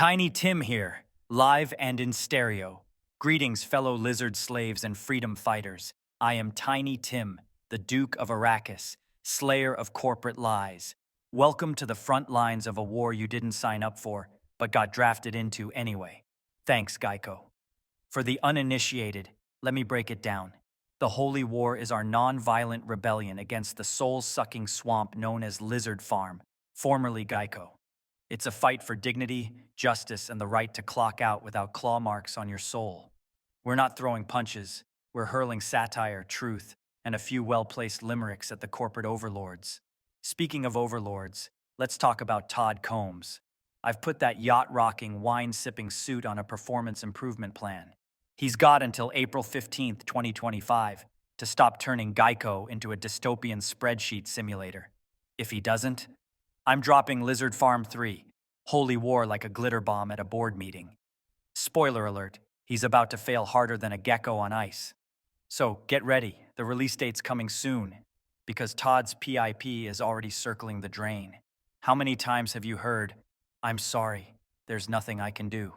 Tiny Tim here, live and in stereo. Greetings, fellow lizard slaves and freedom fighters. I am Tiny Tim, the Duke of Arrakis, slayer of corporate lies. Welcome to the front lines of a war you didn't sign up for, but got drafted into anyway. Thanks, Geico. For the uninitiated, let me break it down. The Holy War is our non-violent rebellion against the soul-sucking swamp known as Lizard Farm, formerly Geico. It's a fight for dignity, justice, and the right to clock out without claw marks on your soul. We're not throwing punches, we're hurling satire, truth, and a few well-placed limericks at the corporate overlords. Speaking of overlords, let's talk about Todd Combs. I've put that yacht-rocking, wine-sipping suit on a performance improvement plan. He's got until April 15th, 2025, to stop turning Geico into a dystopian spreadsheet simulator. If he doesn't, I'm dropping Lizard Farm 3, Holy War like a glitter bomb at a board meeting. Spoiler alert, he's about to fail harder than a gecko on ice. So get ready, the release date's coming soon, because Todd's PIP is already circling the drain. How many times have you heard, "I'm sorry, there's nothing I can do"?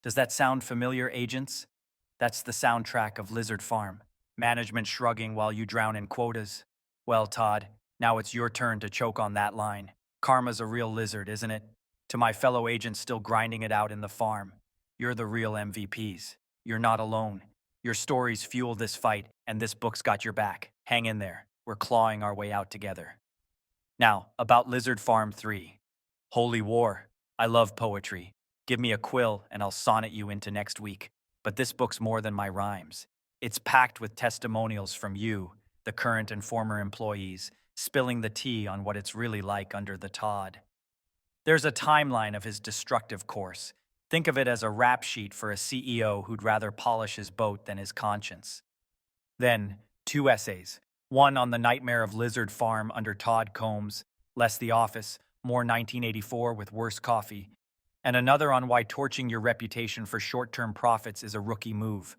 Does that sound familiar, agents? That's the soundtrack of Lizard Farm, management shrugging while you drown in quotas. Well, Todd, now it's your turn to choke on that line. Karma's a real lizard, isn't it? To my fellow agents still grinding it out in the farm, you're the real MVPs. You're not alone. Your stories fuel this fight, and this book's got your back. Hang in there. We're clawing our way out together. Now, about Lizard Farm 3. Holy War. I love poetry. Give me a quill, and I'll sonnet you into next week. But this book's more than my rhymes. It's packed with testimonials from you, the current and former employees, spilling the tea on what it's really like under the Todd. There's a timeline of his destructive course. Think of it as a rap sheet for a CEO who'd rather polish his boat than his conscience. Then, 2 essays. One on the nightmare of Lizard Farm under Todd Combs, less The Office, more 1984 with worse coffee, and another on why torching your reputation for short-term profits is a rookie move.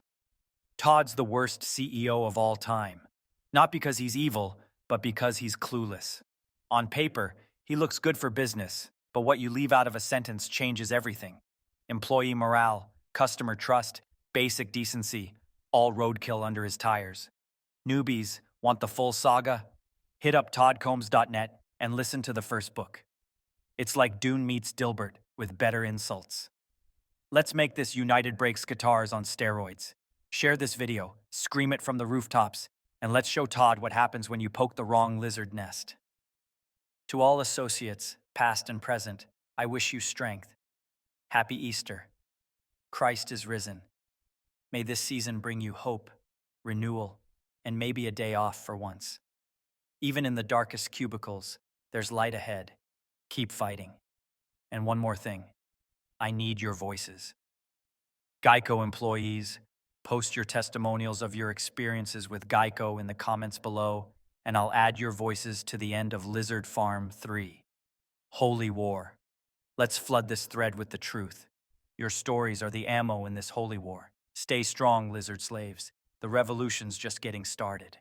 Todd's the worst CEO of all time. Not because he's evil, but because he's clueless. On paper, he looks good for business, but what you leave out of a sentence changes everything. Employee morale, customer trust, basic decency, all roadkill under his tires. Newbies want the full saga? Hit up toddcombs.net and listen to the first book. It's like Dune meets Dilbert with better insults. Let's make this United Breaks guitars on steroids. Share this video, scream it from the rooftops, and let's show Todd what happens when you poke the wrong lizard nest. To all associates, past and present, I wish you strength. Happy Easter. Christ is risen. May this season bring you hope, renewal, and maybe a day off for once. Even in the darkest cubicles, there's light ahead. Keep fighting. And one more thing. I need your voices. Geico employees, post your testimonials of your experiences with Geico in the comments below, and I'll add your voices to the end of Lizard Farm 3. Holy War. Let's flood this thread with the truth. Your stories are the ammo in this holy war. Stay strong, lizard slaves. The revolution's just getting started.